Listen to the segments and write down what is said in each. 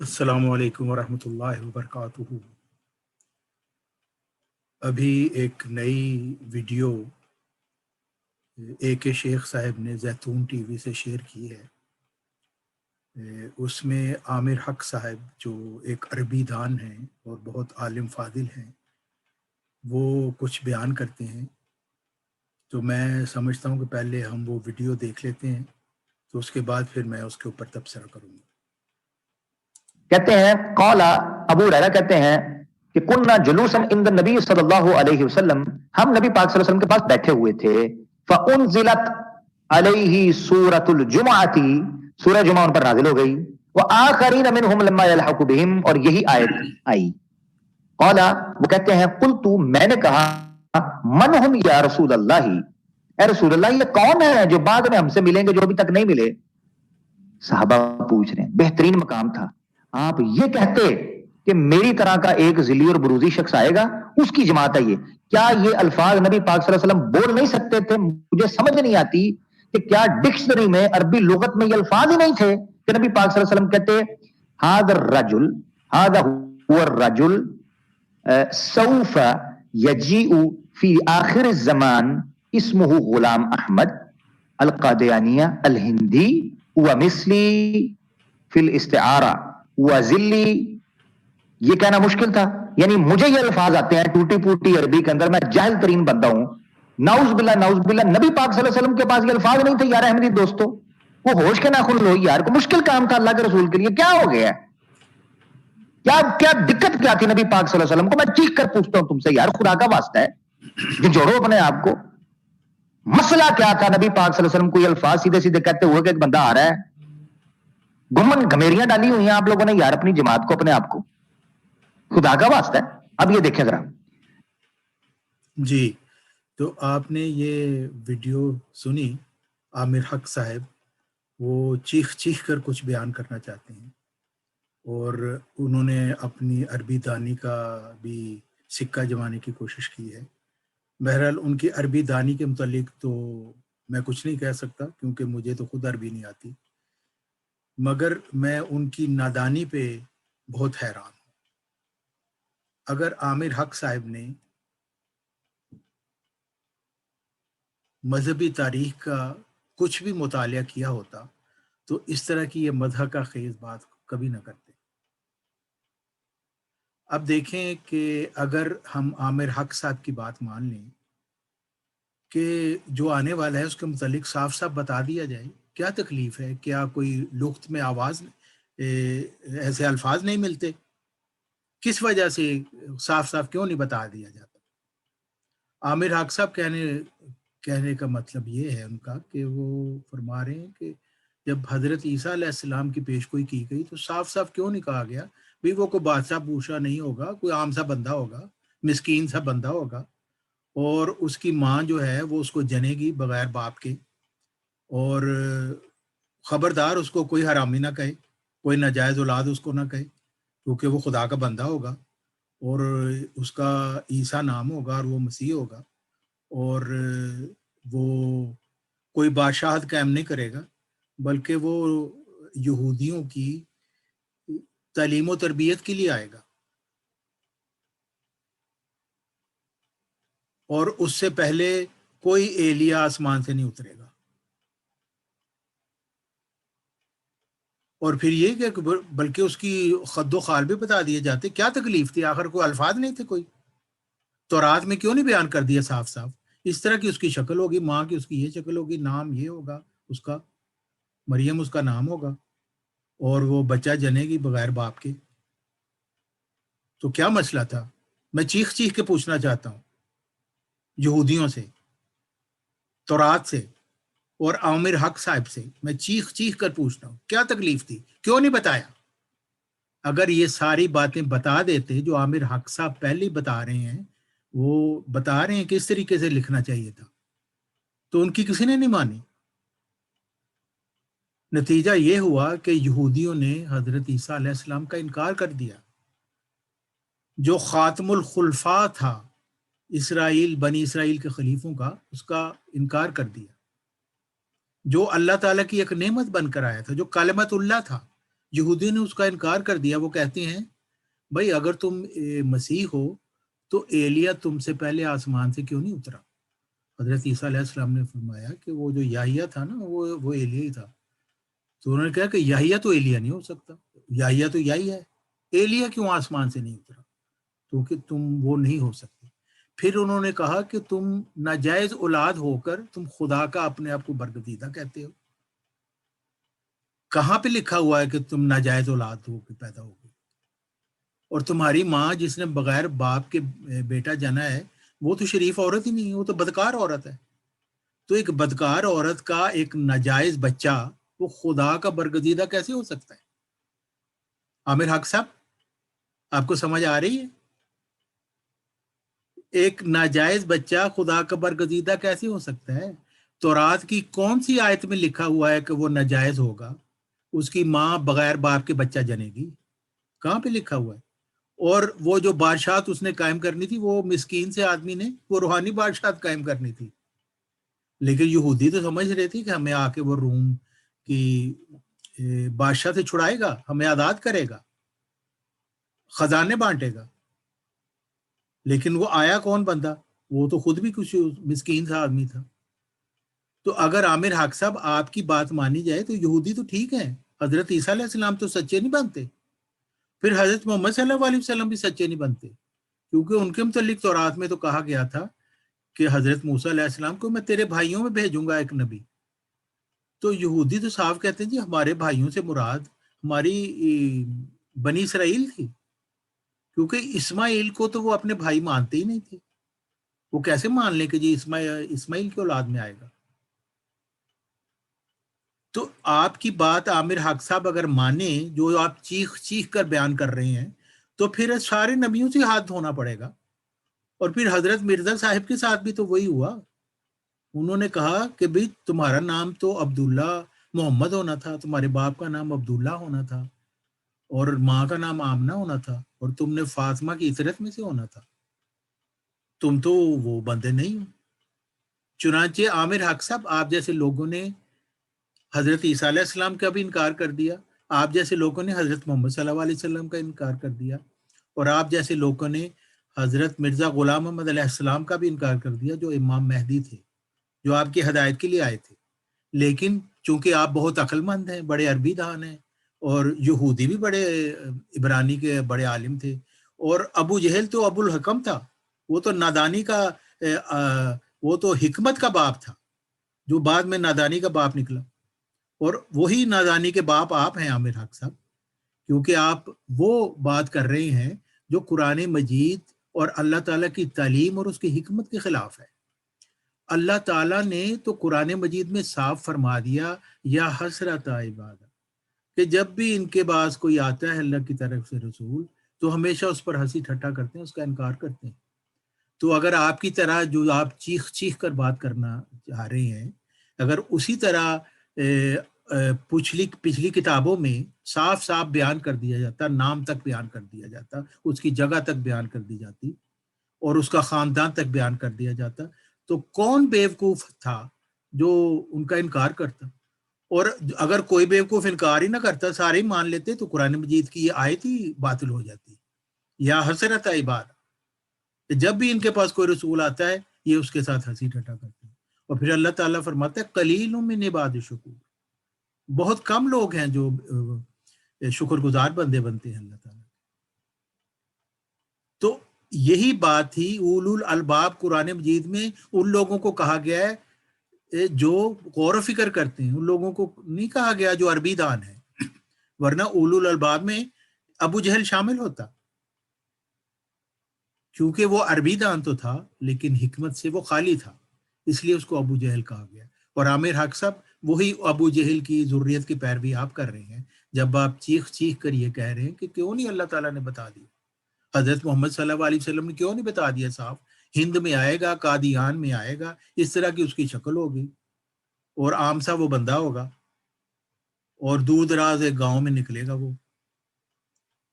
السلام علیکم ورحمۃ اللہ وبرکاتہ۔ ابھی ایک نئی ویڈیو اے کے شیخ صاحب نے زیتون ٹی وی سے شیئر کی ہے۔ اس میں عامر حق صاحب جو ایک عربی دان ہیں اور بہت عالم فاضل ہیں، وہ کچھ بیان کرتے ہیں۔ تو میں سمجھتا ہوں کہ پہلے ہم وہ ویڈیو دیکھ لیتے ہیں، تو اس کے بعد پھر میں اس کے اوپر تبصرہ کروں گا۔ کہتے ہیں قال ابو ہریرہ کہتے ہیں کہ کننا جلوسا عند النبی صلی اللہ علیہ وسلم، ہم نبی پاک صلی اللہ علیہ وسلم کے پاس بیٹھے ہوئے تھے۔ فانزلت علیہ سورۃ الجمعۃ، سورہ جمعہ ان پر نازل ہو گئی۔ وآخرین منہم لما یلحق بہم، اور یہی آیت آئی۔ قال، وہ کہتے ہیں قلت، میں نے کہا من ہم یا رسول اللہ، اے رسول اللہ یہ کون ہے جو بعد میں ہم سے ملیں گے جو ابھی تک نہیں ملے؟ صحابہ پوچھ رہے ہیں، بہترین مقام تھا۔ آپ یہ کہتے کہ میری طرح کا ایک ذلی اور بروزی شخص آئے گا، اس کی جماعت ہے یہ۔ کیا یہ الفاظ نبی پاک صلی اللہ علیہ وسلم بول نہیں سکتے تھے؟ مجھے سمجھ نہیں آتی کہ کیا ڈکشنری میں عربی لغت میں یہ الفاظ ہی نہیں تھے کہ نبی پاک صلی اللہ علیہ وسلم کہتے هذا الرجل، هذا هو الرجل سوف يجيء في آخر الزمان اسمه غلام احمد القادیانی الہندی ومثلی فی الاستعارہ وزلی۔ یہ کہنا مشکل تھا، یعنی مجھے یہ الفاظ آتے ہیں ٹوٹی پوٹی عربی کے اندر، میں جاہل ترین بندہ ہوں، نعوذ باللہ نعوذ باللہ۔ نبی پاک صلی اللہ علیہ وسلم کے پاس یہ الفاظ نہیں تھے یار احمدی دوستو، وہ ہوش کے ناخن لو یار، کو مشکل کام تھا اللہ کے رسول کے لیے، کیا ہو گیا ہے؟ کیا دقت کیا تھی نبی پاک صلی اللہ علیہ وسلم کو؟ میں چیخ کر پوچھتا ہوں تم سے یار، خدا کا واسطہ ہے جوڑو اپنے آپ کو۔ مسئلہ کیا تھا نبی پاک صلی اللہ علیہ وسلم کو یہ الفاظ سیدھے سیدھے کہتے ہوئے کہ ایک بندہ آ رہا ہے؟ گمن گھمیریاں ڈالی ہوئی ہیں آپ لوگوں نے یار اپنی جماعت کو، اپنے آپ کو، خدا کا واسطہ ہے۔ اب یہ دیکھیں ذرا جی، تو آپ نے یہ ویڈیو سنی، عامر حق صاحب وہ چیخ چیخ کر کچھ بیان کرنا چاہتے ہیں، اور انہوں نے اپنی عربی دانی کا بھی سکہ جمانے کی کوشش کی ہے۔ بہرحال ان کی عربی دانی کے متعلق تو میں کچھ نہیں کہہ سکتا کیونکہ مجھے تو خود عربی نہیں آتی، مگر میں ان کی نادانی پہ بہت حیران ہوں۔ اگر عامر حق صاحب نے مذہبی تاریخ کا کچھ بھی مطالعہ کیا ہوتا تو اس طرح کی یہ مدح کا خیز بات کبھی نہ کرتے۔ اب دیکھیں کہ اگر ہم عامر حق صاحب کی بات مان لیں کہ جو آنے والا ہے اس کے متعلق صاف صاف بتا دیا جائے، کیا تکلیف ہے؟ کیا کوئی لغت میں آواز ایسے الفاظ نہیں ملتے؟ کس وجہ سے صاف صاف کیوں نہیں بتا دیا جاتا؟ عامر حق صاحب کہنے کا مطلب یہ ہے ان کا کہ وہ فرما رہے ہیں کہ جب حضرت عیسیٰ علیہ السلام کی پیشگوئی کی گئی تو صاف صاف کیوں نہیں کہا گیا بھی وہ کوئی بادشاہ پوشا نہیں ہوگا، کوئی عام سا بندہ ہوگا، مسکین سا بندہ ہوگا، اور اس کی ماں جو ہے وہ اس کو جنے گی بغیر باپ کے، اور خبردار اس کو کوئی حرامی نہ کہے، کوئی ناجائز اولاد اس کو نہ کہے، کیونکہ وہ خدا کا بندہ ہوگا اور اس کا عیسیٰ نام ہوگا اور وہ مسیح ہوگا، اور وہ کوئی بادشاہت قائم نہیں کرے گا بلکہ وہ یہودیوں کی تعلیم و تربیت کے لیے آئے گا، اور اس سے پہلے کوئی ایلیا آسمان سے نہیں اترے گا۔ اور پھر یہ کہ بلکہ اس کی خد و خال بھی بتا دیے جاتے، کیا تکلیف تھی؟ آخر کوئی الفاظ نہیں تھے کوئی؟ تورات میں کیوں نہیں بیان کر دیا صاف صاف اس طرح کی اس کی شکل ہوگی، ماں کی اس کی یہ شکل ہوگی، نام یہ ہوگا اس کا، مریم اس کا نام ہوگا، اور وہ بچہ جنے گی بغیر باپ کے؟ تو کیا مسئلہ تھا؟ میں چیخ چیخ کے پوچھنا چاہتا ہوں یہودیوں سے، تورات سے، اور عامر حق صاحب سے، میں چیخ چیخ کر پوچھتا ہوں کیا تکلیف تھی؟ کیوں نہیں بتایا؟ اگر یہ ساری باتیں بتا دیتے جو عامر حق صاحب پہلے بتا رہے ہیں، وہ بتا رہے ہیں کس طریقے سے لکھنا چاہیے تھا، تو ان کی کسی نے نہیں مانی۔ نتیجہ یہ ہوا کہ یہودیوں نے حضرت عیسیٰ علیہ السلام کا انکار کر دیا، جو خاتم الخلفاء تھا بنی اسرائیل کے خلیفوں کا، اس کا انکار کر دیا، جو اللہ تعالیٰ کی ایک نعمت بن کر آیا تھا، جو کلمت اللہ تھا، یہودیوں نے اس کا انکار کر دیا. وہ کہتے ہیں بھائی اگر تم مسیح ہو تو ایلیا تم سے پہلے آسمان سے کیوں نہیں اترا؟ حضرت عیسیٰ علیہ السلام نے فرمایا کہ وہ جو یحییٰ تھا نا وہ ایلیا ہی تھا. تو انہوں نے کہا کہ یحییٰ تو ایلیا نہیں ہو سکتا، یحییٰ تو یہی ہے، ایلیا کیوں آسمان سے نہیں اترا؟ کیونکہ تم وہ نہیں ہو سکتے. پھر انہوں نے کہا کہ تم ناجائز اولاد ہو کر تم خدا کا اپنے آپ کو برگزیدہ کہتے ہو. کہاں پہ لکھا ہوا ہے کہ تم ناجائز اولاد ہو کے پیدا ہو گئے؟ اور تمہاری ماں جس نے بغیر باپ کے بیٹا جنا ہے وہ تو شریف عورت ہی نہیں ہے، وہ تو بدکار عورت ہے. تو ایک بدکار عورت کا ایک ناجائز بچہ وہ خدا کا برگزیدہ کیسے ہو سکتا ہے؟ عامر حق صاحب آپ کو سمجھ آ رہی ہے؟ ایک ناجائز بچہ خدا کا برگزیدہ کیسے ہو سکتا ہے؟ تورات کی کون سی آیت میں لکھا ہوا ہے کہ وہ ناجائز ہوگا، اس کی ماں بغیر باپ کے بچہ جنے گی؟ کہاں پہ لکھا ہوا ہے؟ اور وہ جو بادشاہت اس نے قائم کرنی تھی وہ مسکین سے آدمی نے وہ روحانی بادشاہت قائم کرنی تھی. لیکن یہودی تو سمجھ رہے تھے کہ ہمیں آ کے وہ روم کی بادشاہ سے چھڑائے گا، ہمیں آزاد کرے گا، خزانے بانٹے گا. لیکن وہ آیا کون بندہ؟ وہ تو خود بھی کچھ مسکین سا آدمی تھا. تو اگر عامر حق صاحب آپ کی بات مانی جائے تو یہودی تو ٹھیک ہے، حضرت عیسیٰ علیہ السلام تو سچے نہیں بنتے، پھر حضرت محمد صلی اللہ علیہ وسلم بھی سچے نہیں بنتے، کیونکہ ان کے متعلق تورات میں تو کہا گیا تھا کہ حضرت موسیٰ علیہ السلام کو میں تیرے بھائیوں میں بھیجوں گا ایک نبی. تو یہودی تو صاف کہتے ہیں جی ہمارے بھائیوں سے مراد ہماری بنی اسرائیل تھی، کیونکہ اسماعیل کو تو وہ اپنے بھائی مانتے ہی نہیں تھے. وہ کیسے مان لیں کہ جی اسماعیل کی اولاد میں آئے گا؟ تو آپ کی بات عامر حق صاحب اگر مانے جو آپ چیخ چیخ کر بیان کر رہے ہیں تو پھر سارے نبیوں سے ہاتھ دھونا پڑے گا. اور پھر حضرت مرزا صاحب کے ساتھ بھی تو وہی ہوا. انہوں نے کہا کہ بھئی تمہارا نام تو عبداللہ محمد ہونا تھا، تمہارے باپ کا نام عبداللہ ہونا تھا، اور ماں کا نام آمنہ ہونا تھا، اور تم نے فاطمہ کی عترت میں سے ہونا تھا. تم تو وہ بندے نہیں ہو. چنانچہ عامر حق صاحب آپ جیسے لوگوں نے حضرت عیسیٰ علیہ السلام کا بھی انکار کر دیا، آپ جیسے لوگوں نے حضرت محمد صلی اللہ علیہ وسلم کا انکار کر دیا، اور آپ جیسے لوگوں نے حضرت مرزا غلام محمد علیہ السلام کا بھی انکار کر دیا جو امام مہدی تھے، جو آپ کی ہدایت کے لیے آئے تھے. لیکن چونکہ آپ بہت عقل مند ہیں، بڑے عربی دان ہیں، اور یہودی بھی بڑے عبرانی کے بڑے عالم تھے، اور ابو جہل تو ابو الحکم تھا، وہ تو نادانی کا وہ تو حکمت کا باپ تھا جو بعد میں نادانی کا باپ نکلا. اور وہی نادانی کے باپ آپ ہیں عامر حق صاحب، کیونکہ آپ وہ بات کر رہے ہیں جو قرآن مجید اور اللہ تعالیٰ کی تعلیم اور اس کی حکمت کے خلاف ہے. اللہ تعالیٰ نے تو قرآن مجید میں صاف فرما دیا یا حسرت عباد، کہ جب بھی ان کے پاس کوئی آتا ہے اللہ کی طرف سے رسول تو ہمیشہ اس پر ہنسی ٹھٹا کرتے ہیں، اس کا انکار کرتے ہیں. تو اگر آپ کی طرح جو آپ چیخ چیخ کر بات کرنا چاہ رہے ہیں، اگر اسی طرح پچھلی کتابوں میں صاف صاف بیان کر دیا جاتا، نام تک بیان کر دیا جاتا، اس کی جگہ تک بیان کر دی جاتی، اور اس کا خاندان تک بیان کر دیا جاتا، تو کون بیوقوف تھا جو ان کا انکار کرتا؟ اور اگر کوئی بیوقوف انکار ہی نہ کرتا، سارے ہی مان لیتے، تو قرآن مجید کی یہ آیت ہی باطل ہو جاتی. یا حسرت عباد، جب بھی ان کے پاس کوئی رسول آتا ہے یہ اس کے ساتھ ہنسی ٹھٹا کرتے ہیں. اور پھر اللہ تعالیٰ فرماتا ہے قلیل من عباد الشکور، بہت کم لوگ ہیں جو شکر گزار بندے بنتے ہیں اللہ تعالیٰ. تو یہی بات تھی اولو الالباب قرآن مجید میں ان لوگوں کو کہا گیا ہے جو غور و فکر کرتے ہیں، ان لوگوں کو نہیں کہا گیا جو عربی دان ہے، ورنہ اولو الالباب میں ابو جہل شامل ہوتا، کیونکہ وہ عربی دان تو تھا لیکن حکمت سے وہ خالی تھا، اس لیے اس کو ابو جہل کہا گیا. اور عامر حق صاحب وہی ابو جہل کی ذریت کی پیروی آپ کر رہے ہیں جب آپ چیخ چیخ کر یہ کہہ رہے ہیں کہ کیوں نہیں اللہ تعالیٰ نے بتا دیا، حضرت محمد صلی اللہ علیہ وسلم نے کیوں نہیں بتا دیا صاف، ہند میں آئے گا، قادیان میں آئے گا، اس طرح کی اس کی شکل ہوگی، اور عام سا وہ بندہ ہوگا، اور دور دراز ایک گاؤں میں نکلے گا وہ،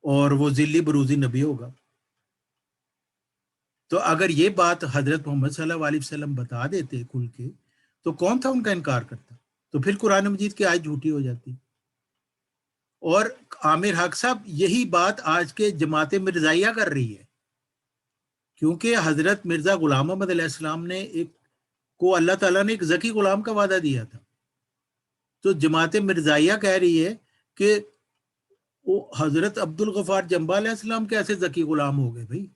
اور وہ ذلی بروزی نبی ہوگا. تو اگر یہ بات حضرت محمد صلی اللہ علیہ وسلم بتا دیتے کھل کے تو کون تھا ان کا انکار کرتا؟ تو پھر قرآن مجید کی آیت جھوٹی ہو جاتی. اور عامر حق صاحب یہی بات آج کے جماعت مرزائیہ کر رہی ہے، کیونکہ حضرت مرزا غلام محمد علیہ السلام نے کو اللہ تعالیٰ نے ایک ذکی غلام کا وعدہ دیا تھا، تو جماعت مرزائیہ کہہ رہی ہے کہ وہ حضرت عبد الغفار جنبہ علیہ السلام کیسے ذکی غلام ہو گئے بھائی؟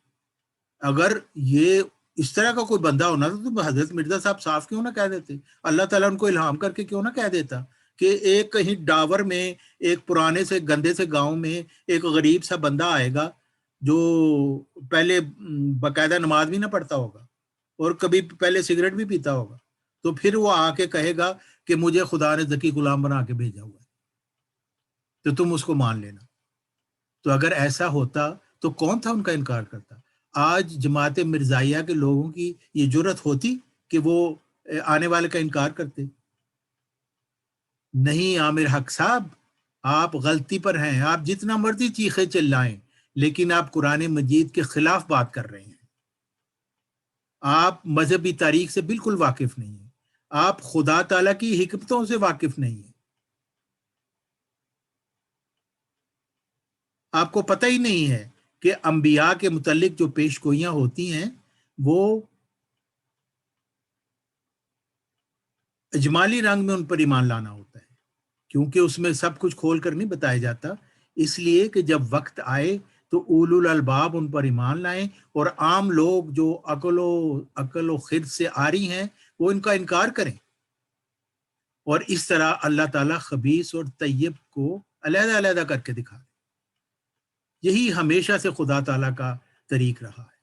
اگر یہ اس طرح کا کوئی بندہ ہونا تو حضرت مرزا صاحب صاف کیوں نہ کہہ دیتے، اللہ تعالیٰ ان کو الہام کر کے کیوں نہ کہہ دیتا کہ ایک کہیں ڈاور میں ایک پرانے سے گندے سے گاؤں میں ایک غریب سا بندہ آئے گا جو پہلے باقاعدہ نماز بھی نہ پڑھتا ہوگا اور کبھی پہلے سگریٹ بھی پیتا ہوگا، تو پھر وہ آ کے کہے گا کہ مجھے خدا نے ذکی غلام بنا کے بھیجا ہوا ہے، تو تم اس کو مان لینا۔ تو اگر ایسا ہوتا تو کون تھا ان کا انکار کرتا؟ آج جماعت مرزائیہ کے لوگوں کی یہ جرت ہوتی کہ وہ آنے والے کا انکار کرتے؟ نہیں عامر حق صاحب، آپ غلطی پر ہیں، آپ جتنا مرضی چیخے چلائیں لیکن آپ قرآن مجید کے خلاف بات کر رہے ہیں، آپ مذہبی تاریخ سے بالکل واقف نہیں ہیں، آپ خدا تعالیٰ کی حکمتوں سے واقف نہیں ہیں، آپ کو پتہ ہی نہیں ہے کہ انبیاء کے متعلق جو پیش گوئیاں ہوتی ہیں وہ اجمالی رنگ میں ان پر ایمان لانا ہوتا ہے، کیونکہ اس میں سب کچھ کھول کر نہیں بتایا جاتا، اس لیے کہ جب وقت آئے تو اولو الالباب ان پر ایمان لائیں، اور عام لوگ جو عقل و خرد سے عاری ہیں وہ ان کا انکار کریں، اور اس طرح اللہ تعالیٰ خبیث اور طیب کو علیحدہ علیحدہ کر کے دکھا دے۔ یہی ہمیشہ سے خدا تعالیٰ کا طریق رہا ہے۔